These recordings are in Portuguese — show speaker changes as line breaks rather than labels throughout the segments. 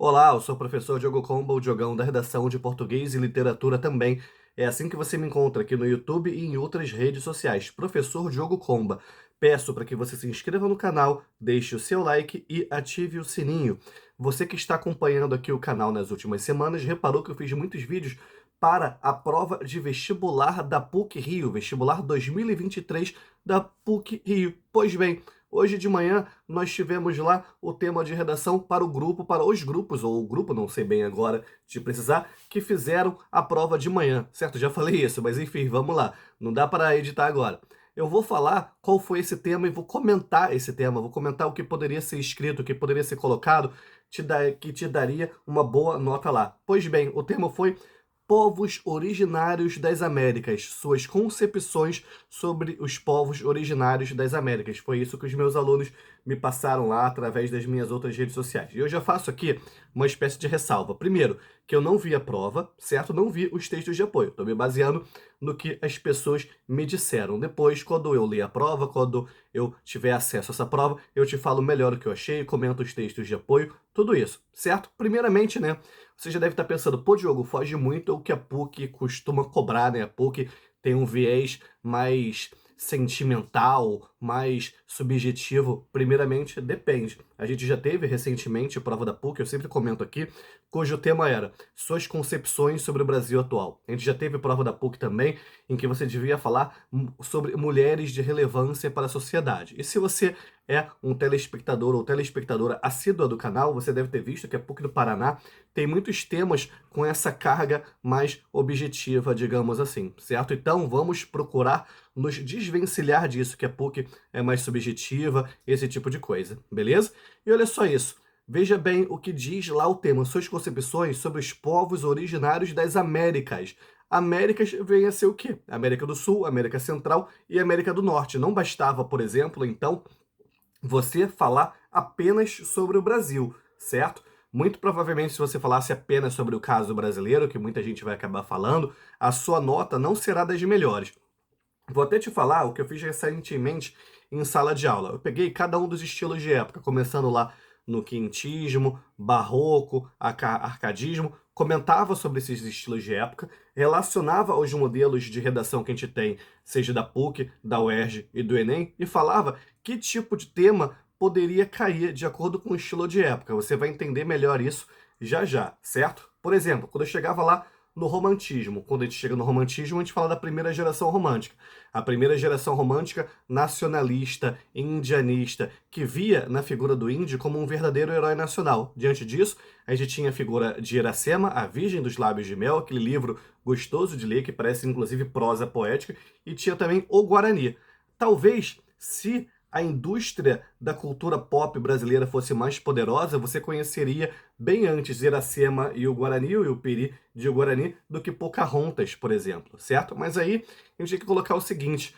Olá, eu sou o professor Diogo Comba, o Diogão da redação de Português e Literatura também. É assim que você me encontra aqui no YouTube e em outras redes sociais. Professor Diogo Comba. Peço para que você se inscreva no canal, deixe o seu like e ative o sininho. Você que está acompanhando aqui o canal nas últimas semanas, reparou que eu fiz muitos vídeos para a prova de vestibular da PUC-Rio, vestibular 2023 da PUC-Rio. Pois bem, hoje de manhã nós tivemos lá o tema de redação para o grupo, para os grupos, ou o grupo, não sei bem agora de precisar, que fizeram a prova de manhã, certo? Já falei isso, mas enfim, vamos lá. Não dá para editar agora. Eu vou falar qual foi esse tema e vou comentar esse tema, vou comentar o que poderia ser escrito, o que poderia ser colocado, que te daria uma boa nota lá. Pois bem, o tema foi Povos originários das Américas, suas concepções sobre os povos originários das Américas. Foi isso que os meus alunos me passaram lá através das minhas outras redes sociais. E eu já faço aqui uma espécie de ressalva. Primeiro, que eu não vi a prova, certo? Não vi os textos de apoio. Estou me baseando no que as pessoas me disseram. Depois, quando eu ler a prova, quando eu tiver acesso a essa prova, eu te falo melhor o que eu achei, comento os textos de apoio, tudo isso, certo? Primeiramente, né? Você já deve estar pensando, pô, Diogo, foge muito ao que a PUC costuma cobrar, né? A PUC tem um viés mais sentimental, mais subjetivo. Primeiramente, depende. A gente já teve recentemente a prova da PUC, eu sempre comento aqui, cujo tema era suas concepções sobre o Brasil atual. A gente já teve prova da PUC também, em que você devia falar sobre mulheres de relevância para a sociedade. E se você é um telespectador ou telespectadora assídua do canal, você deve ter visto que a PUC do Paraná tem muitos temas com essa carga mais objetiva, digamos assim, certo? Então vamos procurar nos desvencilhar disso, que a PUC é mais subjetiva, esse tipo de coisa, beleza? E olha só isso. Veja bem o que diz lá o tema, suas concepções sobre os povos originários das Américas. Américas vem a ser o quê? América do Sul, América Central e América do Norte. Não bastava, por exemplo, então, você falar apenas sobre o Brasil, certo? Muito provavelmente, se você falasse apenas sobre o caso brasileiro, que muita gente vai acabar falando, a sua nota não será das melhores. Vou até te falar o que eu fiz recentemente em sala de aula. Eu peguei cada um dos estilos de época, começando lá no quintismo, barroco, arcadismo, comentava sobre esses estilos de época, relacionava os modelos de redação que a gente tem, seja da PUC, da UERJ e do Enem, e falava que tipo de tema poderia cair de acordo com o estilo de época. Você vai entender melhor isso já já, certo? Por exemplo, quando eu chegava lá no romantismo. Quando a gente chega no romantismo, a gente fala da primeira geração romântica. A primeira geração romântica nacionalista, indianista, que via na figura do índio como um verdadeiro herói nacional. Diante disso, a gente tinha a figura de Iracema, a Virgem dos Lábios de Mel, aquele livro gostoso de ler, que parece inclusive prosa poética, e tinha também o Guarani. Talvez, se a indústria da cultura pop brasileira fosse mais poderosa, você conheceria bem antes Iracema e o Guarani, e o Peri de Guarani, do que Pocahontas, por exemplo, certo? Mas aí a gente tem que colocar o seguinte: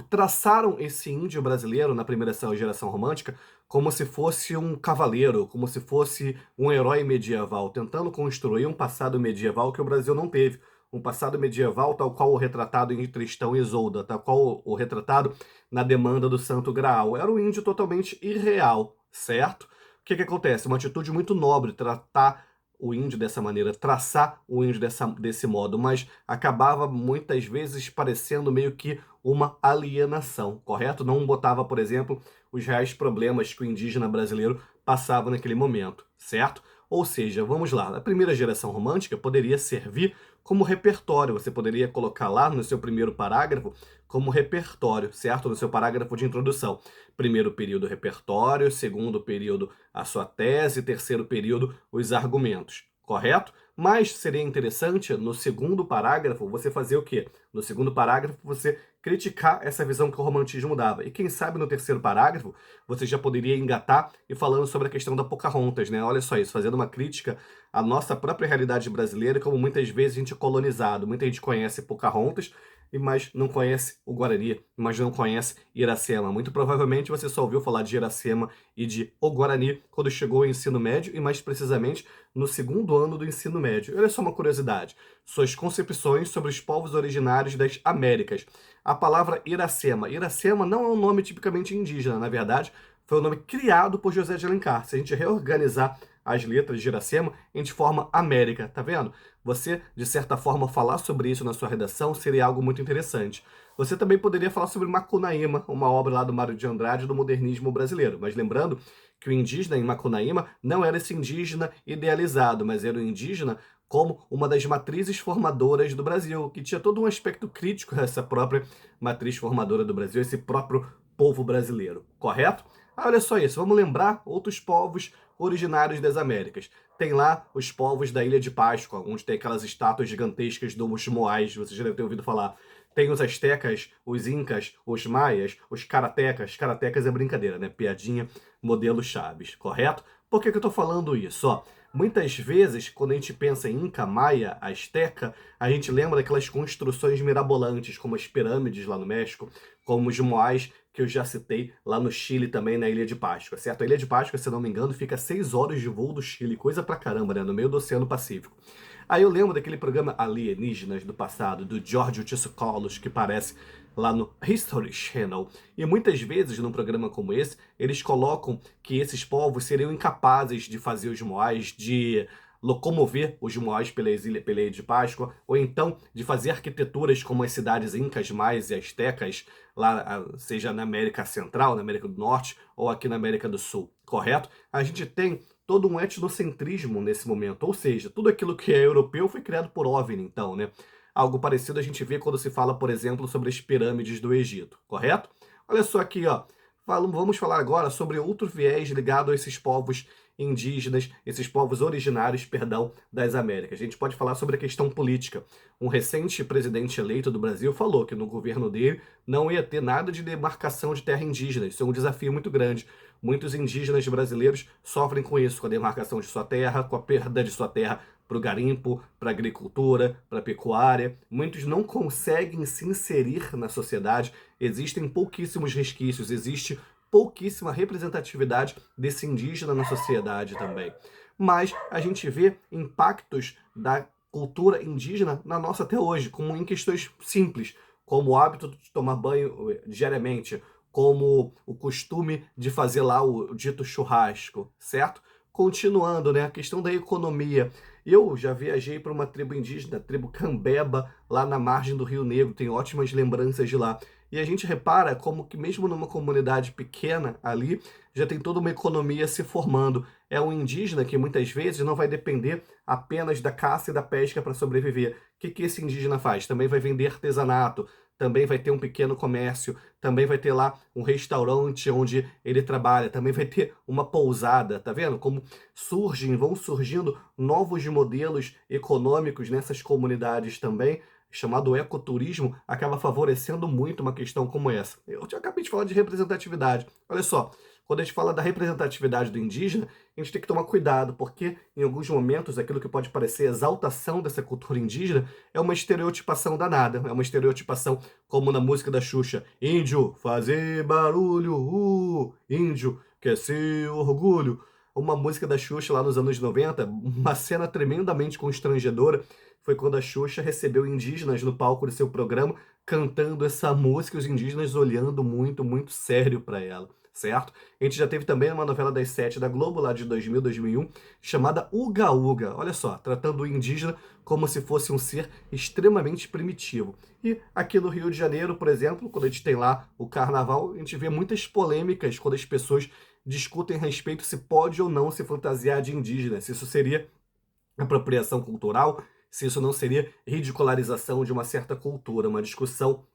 traçaram esse índio brasileiro na primeira geração romântica como se fosse um cavaleiro, como se fosse um herói medieval, tentando construir um passado medieval que o Brasil não teve. Um passado medieval tal qual o retratado em Tristão e Isolda, tal qual o retratado na Demanda do Santo Graal. Era um índio totalmente irreal, certo? O que que acontece? Uma atitude muito nobre tratar o índio dessa maneira, traçar o índio desse modo, mas acabava muitas vezes parecendo meio que uma alienação, correto? Não botava, por exemplo, os reais problemas que o indígena brasileiro passava naquele momento, certo? Ou seja, vamos lá, a primeira geração romântica poderia servir como repertório, você poderia colocar lá no seu primeiro parágrafo como repertório, certo? No seu parágrafo de introdução. Primeiro período, repertório, segundo período, a sua tese, terceiro período, os argumentos, correto? Mas seria interessante, no segundo parágrafo, você fazer o quê? No segundo parágrafo, você criticar essa visão que o romantismo dava. E quem sabe no terceiro parágrafo, você já poderia engatar e falando sobre a questão da Pocahontas, né? Olha só isso, fazendo uma crítica à nossa própria realidade brasileira, como muitas vezes a gente é colonizado. Muita gente conhece Pocahontas, mas não conhece o Guarani, mas não conhece Iracema. Muito provavelmente você só ouviu falar de Iracema e de O Guarani quando chegou ao ensino médio e mais precisamente no segundo ano do ensino médio. Olha só uma curiosidade, suas concepções sobre os povos originários das Américas. A palavra Iracema. Iracema não é um nome tipicamente indígena, na verdade, foi um nome criado por José de Alencar. Se a gente reorganizar as letras de Iracema, a gente forma América, tá vendo? Você, de certa forma, falar sobre isso na sua redação seria algo muito interessante. Você também poderia falar sobre Macunaíma, uma obra lá do Mário de Andrade do modernismo brasileiro. Mas lembrando que o indígena em Macunaíma não era esse indígena idealizado, mas era o indígena como uma das matrizes formadoras do Brasil, que tinha todo um aspecto crítico a essa própria matriz formadora do Brasil, esse próprio povo brasileiro, correto? Olha só isso, vamos lembrar outros povos originários das Américas. Tem lá os povos da Ilha de Páscoa, onde tem aquelas estátuas gigantescas dos Moais, você já deve ter ouvido falar. Tem os astecas, os incas, os maias, os karatecas. Karatecas é brincadeira, né? Piadinha, modelo Chaves, correto? Por que eu tô falando isso? Ó, muitas vezes, quando a gente pensa em Inca, Maia, Asteca, a gente lembra daquelas construções mirabolantes, como as pirâmides lá no México, como os Moais, que eu já citei lá no Chile também, na Ilha de Páscoa, certo? A Ilha de Páscoa, se não me engano, fica a 6 horas de voo do Chile, coisa pra caramba, né? No meio do Oceano Pacífico. Aí eu lembro daquele programa Alienígenas do passado, do Giorgio Tsoukalos, que parece lá no History Channel. E muitas vezes, num programa como esse, eles colocam que esses povos seriam incapazes de fazer os moais, de locomover os moais pela Ilha de Páscoa, ou então de fazer arquiteturas como as cidades incas, maias e astecas, lá, seja na América Central, na América do Norte, ou aqui na América do Sul, correto? A gente tem todo um etnocentrismo nesse momento, ou seja, tudo aquilo que é europeu foi criado por OVNI, então, né? Algo parecido a gente vê quando se fala, por exemplo, sobre as pirâmides do Egito, correto? Olha só aqui, ó. Vamos falar agora sobre outro viés ligado a esses povos indígenas, esses povos originários, perdão, das Américas. A gente pode falar sobre a questão política. Um recente presidente eleito do Brasil falou que no governo dele não ia ter nada de demarcação de terra indígena. Isso é um desafio muito grande. Muitos indígenas brasileiros sofrem com isso, com a demarcação de sua terra, com a perda de sua terra para o garimpo, para a agricultura, para a pecuária. Muitos não conseguem se inserir na sociedade. Existem pouquíssimos resquícios, existe pouquíssima representatividade desse indígena na sociedade também. Mas a gente vê impactos da cultura indígena na nossa até hoje, como em questões simples, como o hábito de tomar banho diariamente, como o costume de fazer lá o dito churrasco, certo? Continuando, né, a questão da economia. Eu já viajei para uma tribo indígena, a tribo Cambeba, lá na margem do Rio Negro, tenho ótimas lembranças de lá. E a gente repara como que mesmo numa comunidade pequena ali, já tem toda uma economia se formando. É um indígena que muitas vezes não vai depender apenas da caça e da pesca para sobreviver. O que esse indígena faz? Também vai vender artesanato, também vai ter um pequeno comércio, também vai ter lá um restaurante onde ele trabalha, também vai ter uma pousada, tá vendo? Como vão surgindo novos modelos econômicos nessas comunidades também, chamado ecoturismo, acaba favorecendo muito uma questão como essa. Eu te acabei de falar de representatividade. Olha só, quando a gente fala da representatividade do indígena, a gente tem que tomar cuidado, porque em alguns momentos aquilo que pode parecer exaltação dessa cultura indígena é uma estereotipação danada, é uma estereotipação como na música da Xuxa, índio, fazer barulho, índio, quer ser orgulho. Uma música da Xuxa lá nos anos 90, uma cena tremendamente constrangedora, foi quando a Xuxa recebeu indígenas no palco do seu programa cantando essa música e os indígenas olhando muito, muito sério para ela, certo? A gente já teve também uma novela das 7 da Globo, lá de 2000, 2001, chamada Uga Uga. Olha só, tratando o indígena como se fosse um ser extremamente primitivo. E aqui no Rio de Janeiro, por exemplo, quando a gente tem lá o carnaval, a gente vê muitas polêmicas quando as pessoas discutem a respeito se pode ou não se fantasiar de indígena, se isso seria apropriação cultural, se isso não seria ridicularização de uma certa cultura, uma discussão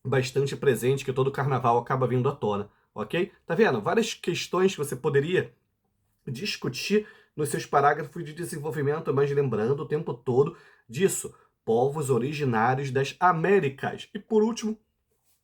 bastante presente que todo carnaval acaba vindo à tona, ok? Tá vendo? Várias questões que você poderia discutir nos seus parágrafos de desenvolvimento, mas lembrando o tempo todo disso, povos originários das Américas. E por último,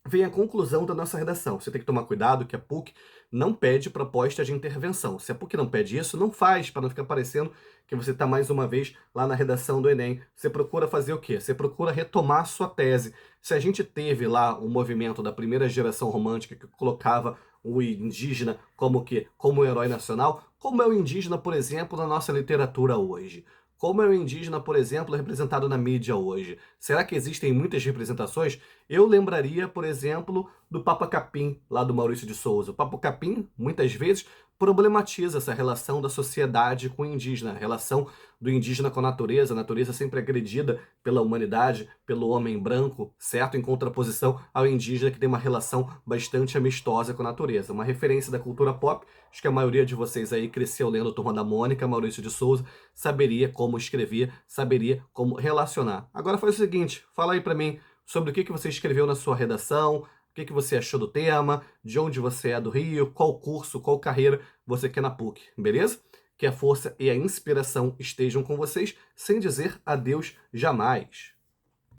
vem a conclusão da nossa redação. Você tem que tomar cuidado que a PUC não pede proposta de intervenção. Se a PUC não pede isso, não faz, para não ficar parecendo que você está mais uma vez lá na redação do Enem. Você procura fazer o quê? Você procura retomar a sua tese. Se a gente teve lá o movimento da primeira geração romântica que colocava o indígena como que como herói nacional, como é o indígena, por exemplo, na nossa literatura hoje? Como é o indígena, por exemplo, representado na mídia hoje? Será que existem muitas representações? Eu lembraria, por exemplo, do Papa Capim, lá do Maurício de Souza. O Papa Capim, muitas vezes, problematiza essa relação da sociedade com o indígena, a relação do indígena com a natureza sempre agredida pela humanidade, pelo homem branco, certo? Em contraposição ao indígena que tem uma relação bastante amistosa com a natureza. Uma referência da cultura pop, acho que a maioria de vocês aí cresceu lendo Turma da Mônica, Maurício de Souza, saberia como escrever, saberia como relacionar. Agora faz o seguinte, fala aí para mim sobre o que você escreveu na sua redação, o que você achou do tema, de onde você é do Rio, qual curso, qual carreira você quer na PUC, beleza? Que a força e a inspiração estejam com vocês, sem dizer adeus jamais.